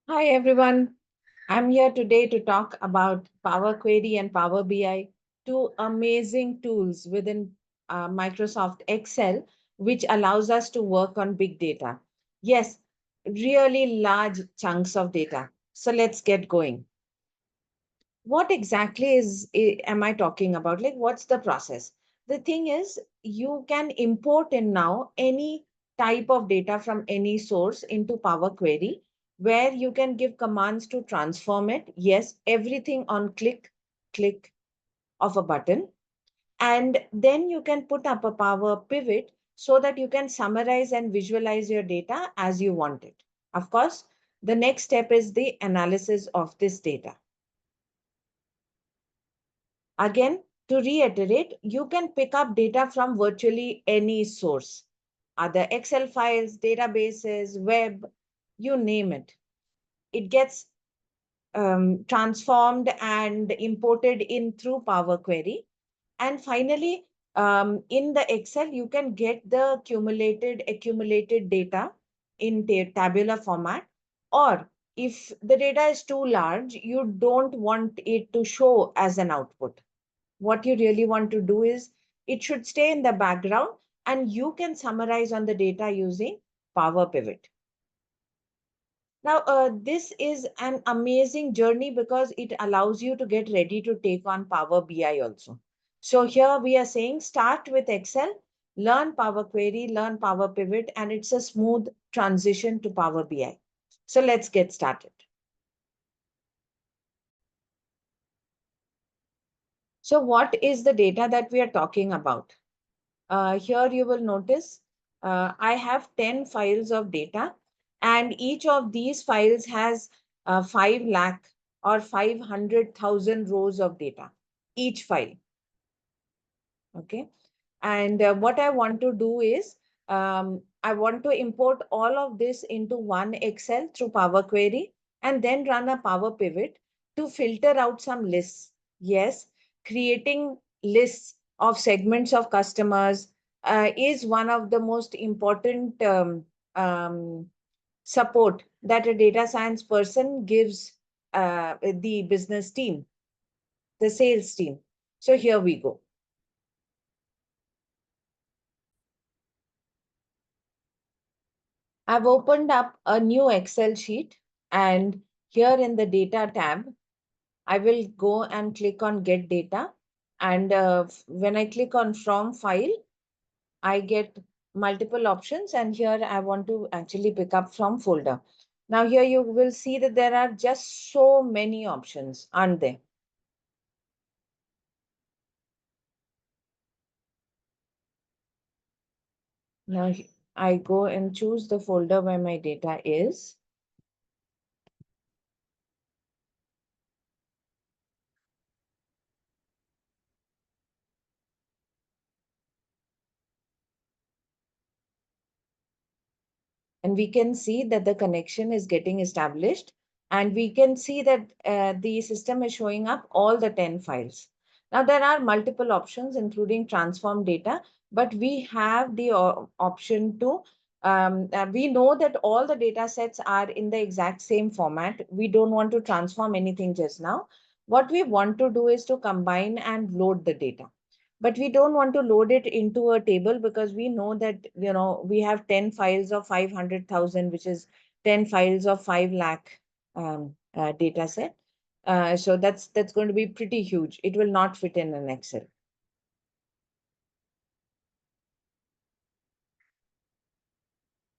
Hi everyone. I'm here today to talk about Power Query and Power BI, two amazing tools within Microsoft Excel, which allows us to work on big data. Yes, really large chunks of data. So let's get going. What exactly am I talking about? Like, what's the process? The thing is, you can import in now any type of data from any source into Power Query, where you can give commands to transform it. Yes, everything on click of a button. And then you can put up a Power Pivot so that you can summarize and visualize your data as you want it. Of course, the next step is the analysis of this data. Again, to reiterate, you can pick up data from virtually any source, other Excel files, databases, web, you name it. It gets transformed and imported in through Power Query. And finally, in the Excel, you can get the accumulated data in tabular format. Or if the data is too large, you don't want it to show as an output. What you really want to do is it should stay in the background and you can summarize on the data using Power Pivot. Now, this is an amazing journey because it allows you to get ready to take on Power BI also. So here we are saying start with Excel, learn Power Query, learn Power Pivot, and it's a smooth transition to Power BI. So let's get started. So what is the data that we are talking about? Here you will notice I have 10 files of data, and each of these files has 5 lakh or 500,000 rows of data, each file. Okay. And what I want to do is I want to import all of this into one Excel through Power Query and then run a Power Pivot to filter out some lists. Yes, creating lists of segments of customers is one of the most important support that a data science person gives the business team, the sales team. So here we go. I've opened up a new Excel sheet, and here in the data tab, I will go and click on get data. And when I click on from file, I get multiple options. And here I want to actually pick up from folder. Now here you will see that there are just so many options, aren't there? Now I go and choose the folder where my data is. And we can see that the connection is getting established, and we can see that the system is showing up all the 10 files. Now there are multiple options including transform data, but we have the option to we know that all the data sets are in the exact same format. We don't want to transform anything just now. What we want to do is to combine and load the data, but we don't want to load it into a table because we know that we have 10 files of 500,000, which is 10 files of 5 lakh data set. So that's going to be pretty huge. It will not fit in an Excel.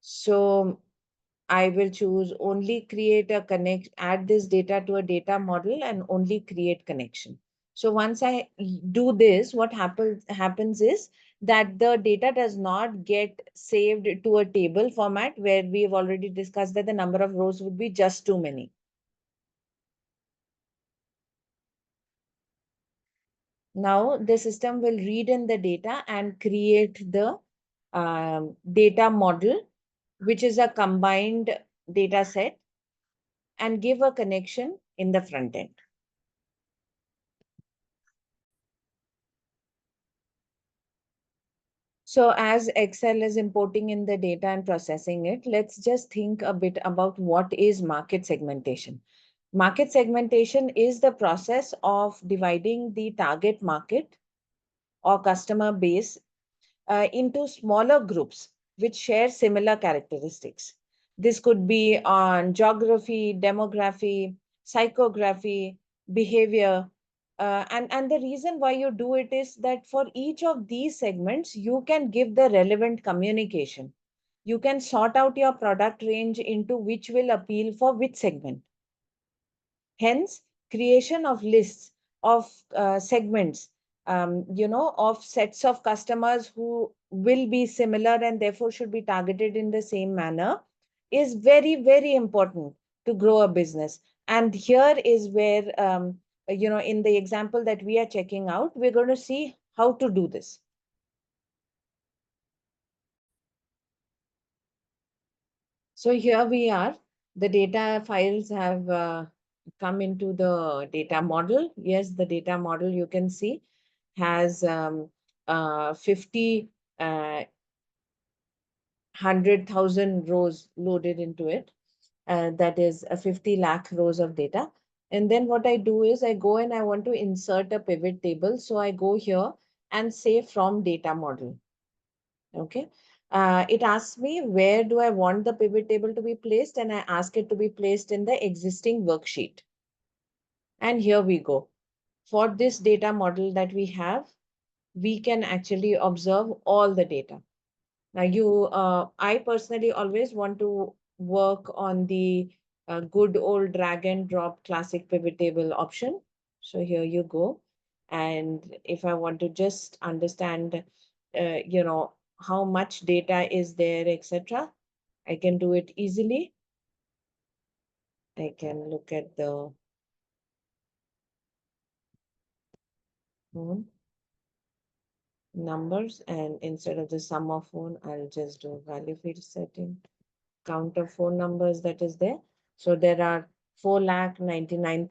So I will choose only create a connect, add this data to a data model and only create connection. So once I do this, what happens is that the data does not get saved to a table format where we've already discussed that the number of rows would be just too many. Now the system will read in the data and create the data model, which is a combined data set, and give a connection in the front end. So as Excel is importing in the data and processing it, let's just think a bit about what is market segmentation. Market segmentation is the process of dividing the target market or customer base into smaller groups which share similar characteristics. This could be on geography, demography, psychography, behavior. And the reason why you do it is that for each of these segments, you can give the relevant communication. You can sort out your product range into which will appeal for which segment. Hence, creation of lists of segments, of sets of customers who will be similar and therefore should be targeted in the same manner is very, very important to grow a business. And here is where, in the example that we are checking out, we're going to see how to do this. So here we are. The data files have come into the data model. Yes, the data model you can see has 50, 100,000 rows loaded into it. That is a 50 lakh rows of data. And then what I do is I go and I want to insert a pivot table. So I go here and say from data model. Okay. It asks me where do I want the pivot table to be placed, and I ask it to be placed in the existing worksheet. And here we go. For this data model that we have, we can actually observe all the data. Now, I personally always want to work on the good old drag and drop classic pivot table option. So here you go. And if I want to just understand, how much data is there, etc., I can do it easily. I can look at the phone numbers, and instead of the sum of phone, I'll just do value field setting. Count of phone numbers that is there. So there are 4 lakh 99,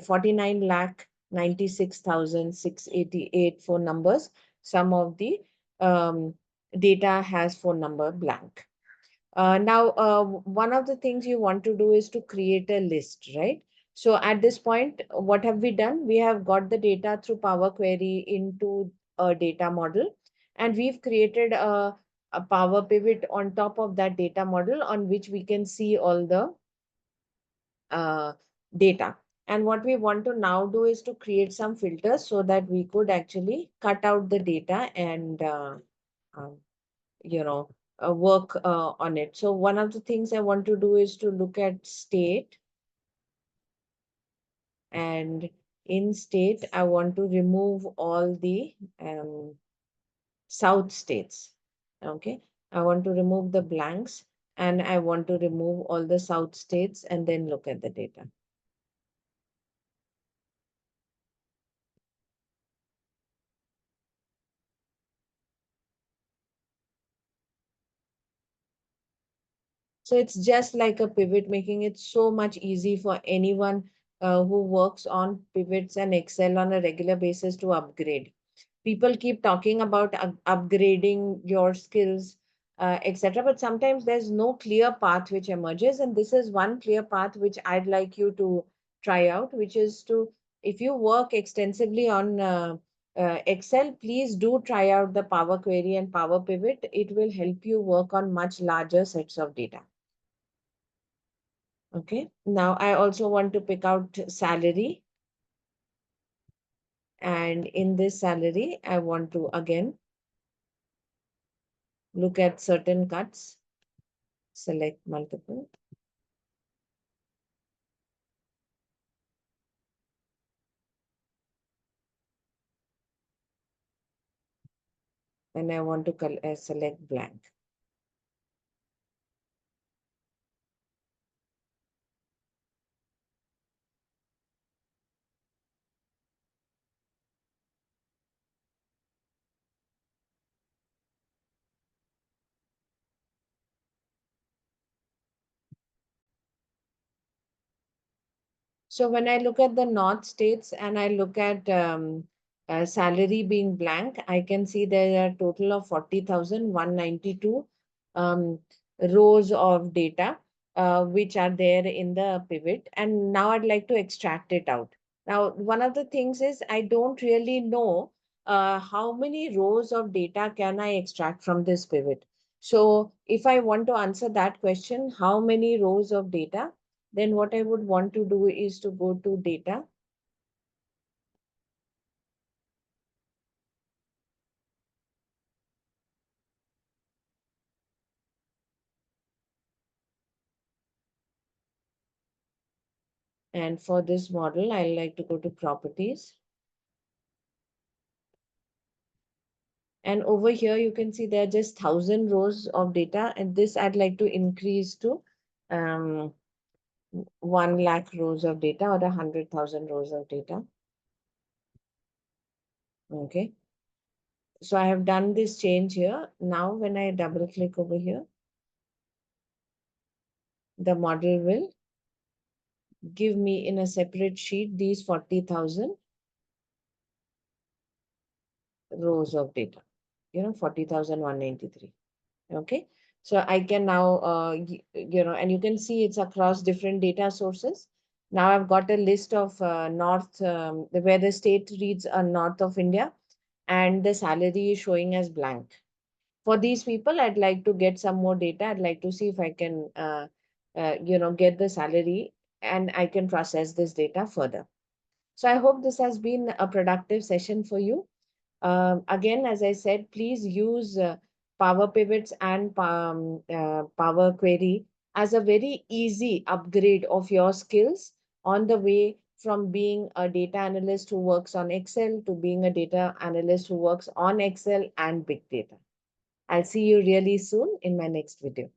49 lakh 96,688 phone numbers. Some of the um, data has phone number blank. Now, one of the things you want to do is to create a list, right? So at this point, what have we done? We have got the data through Power Query into a data model, and we've created a Power Pivot on top of that data model on which we can see all the uh, data. And what we want to now do is to create some filters so that we could actually cut out the data and um, you know, work on it. So one of the things I want to do is to look at state, and in state, I want to remove all the south states. Okay. I want to remove the blanks, and I want to remove all the south states and then look at the data. So it's just like a pivot, making it so much easy for anyone who works on pivots and Excel on a regular basis to upgrade. People keep talking about upgrading your skills, etc. But sometimes there's no clear path which emerges. And this is one clear path which I'd like you to try out, which is to, if you work extensively on Excel, please do try out the Power Query and Power Pivot. It will help you work on much larger sets of data. Okay. Now I also want to pick out salary. And in this salary, I want to again look at certain cuts, select multiple. And I want to select blank. So when I look at the north states and I look at salary being blank, I can see there are a total of 40,192 um, rows of data which are there in the pivot. And now I'd like to extract it out. Now, one of the things is I don't really know how many rows of data can I extract from this pivot. So if I want to answer that question, how many rows of data, then what I would want to do is to go to data. And for this model, I like to go to properties. And over here, you can see there are just 1,000 rows of data. And this I'd like to increase to um, 1 lakh rows of data or 100,000 rows of data. Okay. So I have done this change here. Now, when I double click over here, the model will give me in a separate sheet these 40,000 rows of data, 40,193. Okay. So I can now, and you can see it's across different data sources. Now I've got a list of north, where the state reads north of India and the salary is showing as blank. For these people, I'd like to get some more data. I'd like to see if I can, get the salary and I can process this data further. So I hope this has been a productive session for you. Again, as I said, please use Power Pivots and Power Query as a very easy upgrade of your skills on the way from being a data analyst who works on Excel to being a data analyst who works on Excel and big data. I'll see you really soon in my next video.